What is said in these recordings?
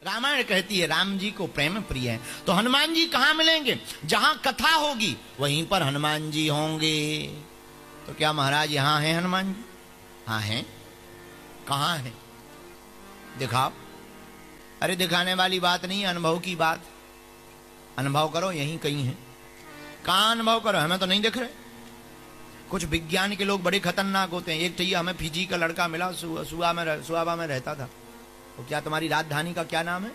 रामायण कहती है राम जी को प्रेम प्रिय है। तो हनुमान जी कहां मिलेंगे? जहां कथा होगी वहीं पर हनुमान जी होंगे। तो क्या महाराज यहां हैं हनुमान जी? हाँ हैं। कहां हैं? दिखाओ। अरे दिखाने वाली बात नहीं, अनुभव की बात। अनुभव करो, यहीं कहीं है। कहां अनुभव करो? हमें तो नहीं दिख रहे। कुछ विज्ञान के लोग बड़े खतरनाक होते हैं। एक चाहिए, हमें फिजी का लड़का मिला, सुहाबा में रहता था। तो क्या तुम्हारी राजधानी का क्या नाम है?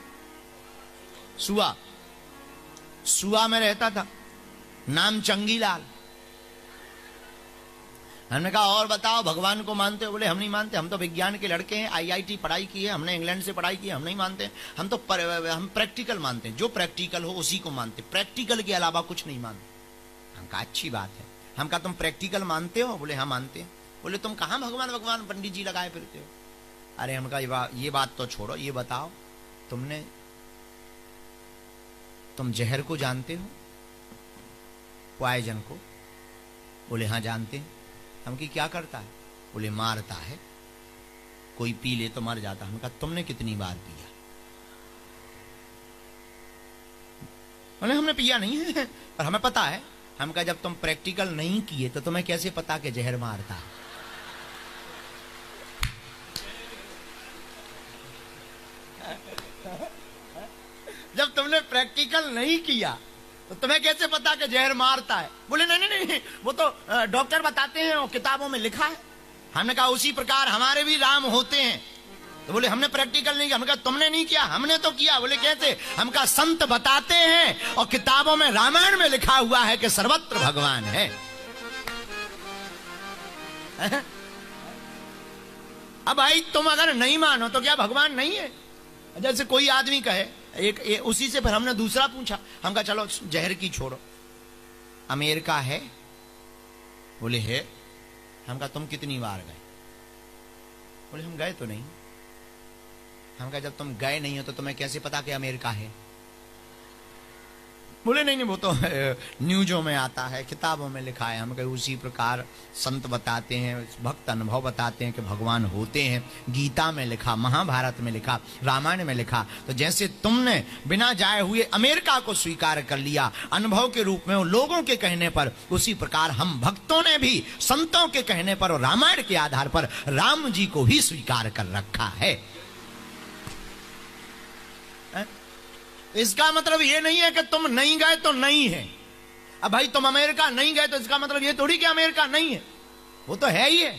सुआ में रहता था, नाम चंगीलाल। हमने कहा और बताओ भगवान को मानते हो? बोले हम नहीं मानते, हम तो विज्ञान के लड़के हैं, आईआईटी पढ़ाई की है हमने, इंग्लैंड से पढ़ाई की है, हम नहीं मानते। हम प्रैक्टिकल मानते हैं, जो प्रैक्टिकल हो उसी को मानते, प्रैक्टिकल के अलावा कुछ नहीं मानते। हम कहा अच्छी बात है। हम कहा तुम प्रैक्टिकल मानते हो? बोले हाँ मानते हैं। बोले तुम कहां भगवान भगवान पंडित जी लगाए फिरते हो? अरे हम कहा ये बात तो छोड़ो, ये बताओ तुम जहर को जानते हो? पॉइजन को? बोले हाँ जानते हैं। हम की क्या करता है? बोले मारता है, कोई पी ले तो मर जाता। हम कहा तुमने कितनी बार पिया? बोले हमने पिया नहीं है पर हमें पता है। हम कहा जब तुम प्रैक्टिकल नहीं किए तो तुम्हें कैसे पता कि जहर मारता है? जब तुमने प्रैक्टिकल नहीं किया तो तुम्हें कैसे पता कि जहर मारता है? बोले नहीं नहीं नहीं, वो तो डॉक्टर बताते हैं, वो किताबों में लिखा है। हमने कहा उसी प्रकार हमारे भी राम होते हैं। तो बोले हमने प्रैक्टिकल नहीं किया। हमने कहा तुमने नहीं किया, हमने तो किया। बोले कैसे? हम कहा संत बताते हैं और किताबों में रामायण में लिखा हुआ है कि सर्वत्र भगवान है। अब भाई तुम अगर नहीं मानो तो क्या भगवान नहीं है? जैसे कोई आदमी कहे उसी से फिर हमने दूसरा पूछा। हम कहा चलो जहर की छोड़ो, अमेरिका है? बोले है। हम कहा तुम कितनी बार गए? बोले हम गए तो नहीं। हम कहा जब तुम गए नहीं हो तो तुम्हें कैसे पता कि अमेरिका है? बोले नहीं नहीं, वो तो न्यूज़ों में आता है, किताबों में लिखा है। हम कहे उसी प्रकार संत बताते हैं, भक्त अनुभव बताते हैं कि भगवान होते हैं। गीता में लिखा, महाभारत में लिखा, रामायण में लिखा। तो जैसे तुमने बिना जाए हुए अमेरिका को स्वीकार कर लिया अनुभव के रूप में लोगों के कहने पर, उसी प्रकार हम भक्तों ने भी संतों के कहने पर और रामायण के आधार पर राम जी को ही स्वीकार कर रखा है। इसका मतलब ये नहीं है कि तुम नहीं गए तो नहीं है। अब भाई तुम अमेरिका नहीं गए तो इसका मतलब ये थोड़ी कि अमेरिका नहीं है, वो तो है ही है।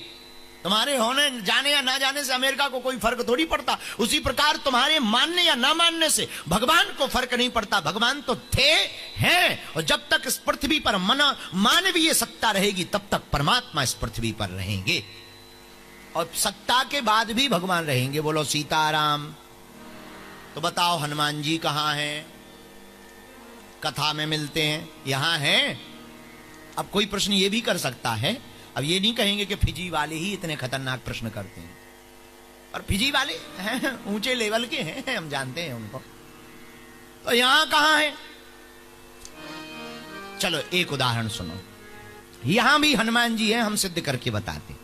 तुम्हारे होने जाने या ना जाने से अमेरिका को कोई फर्क थोड़ी पड़ता। उसी प्रकार तुम्हारे मानने या ना मानने से भगवान को फर्क नहीं पड़ता। भगवान तो थे, हैं, और जब तक इस पृथ्वी पर मानवीय सत्ता रहेगी तब तक परमात्मा इस पृथ्वी पर रहेंगे और सत्ता के बाद भी भगवान रहेंगे। बोलो सीताराम। तो बताओ हनुमान जी कहां हैं? कथा में मिलते हैं, यहां हैं। अब कोई प्रश्न ये भी कर सकता है, अब ये नहीं कहेंगे कि फिजी वाले ही इतने खतरनाक प्रश्न करते हैं, और फिजी वाले हैं ऊंचे लेवल के हैं, हम जानते हैं उनको। तो यहां कहां है? चलो एक उदाहरण सुनो। यहां भी हनुमान जी हैं, हम सिद्ध करके बताते।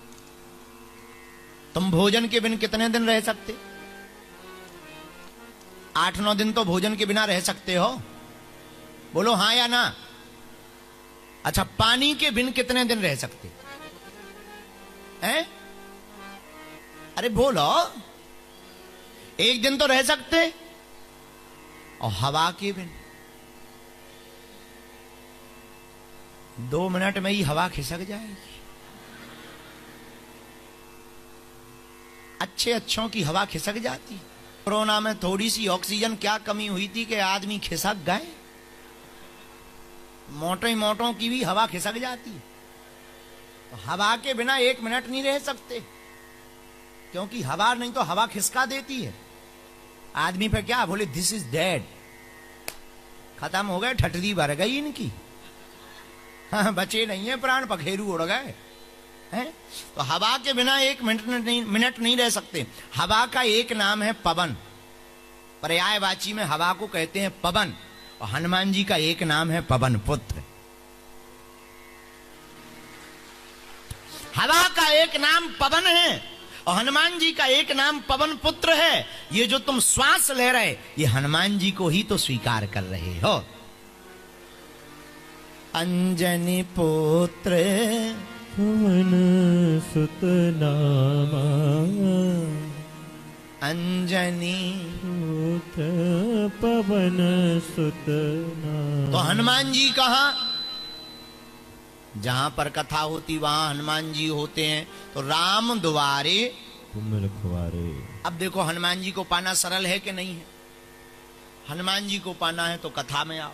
तुम भोजन के बिन कितने दिन रह सकते? 8-9 दिन तो भोजन के बिना रह सकते हो। बोलो हां या ना। अच्छा, पानी के बिन कितने दिन रह सकते हैं? अरे बोलो। 1 दिन तो रह सकते। और हवा के बिन 2 मिनट में ही हवा खिसक जाएगी। अच्छों की हवा खिसक जाती। कोरोना में थोड़ी सी ऑक्सीजन क्या कमी हुई थी कि आदमी खिसक गए। मोटों की भी हवा खिसक जाती। तो हवा के बिना 1 मिनट नहीं रह सकते, क्योंकि हवा नहीं तो हवा खिसका देती है आदमी पे। क्या बोले? दिस इज डेड, खत्म हो गए, ठटरी भर गई इनकी। हाँ, बचे नहीं है प्राण, पखेरु उड़ गए हैं। तो हवा के बिना 1 मिनट नहीं रह सकते। हवा का एक नाम है पवन, पर्यायवाची में हवा को कहते हैं पवन। और हनुमान जी का एक नाम है पवन पुत्र। हवा का एक नाम पवन है, और हनुमान जी का एक नाम पवन पुत्र है। ये जो तुम श्वास ले रहे, ये हनुमान जी को ही तो स्वीकार कर रहे हो। अंजनी पुत्र पवन सुत नामा, अंजनी पुत्र पवन सुत नामा। तो हनुमान जी कहां? जहां पर कथा होती वहां हनुमान जी होते हैं। तो राम द्वारे तुम रखवारे। अब देखो हनुमान जी को पाना सरल है कि नहीं है? हनुमान जी को पाना है तो कथा में आओ।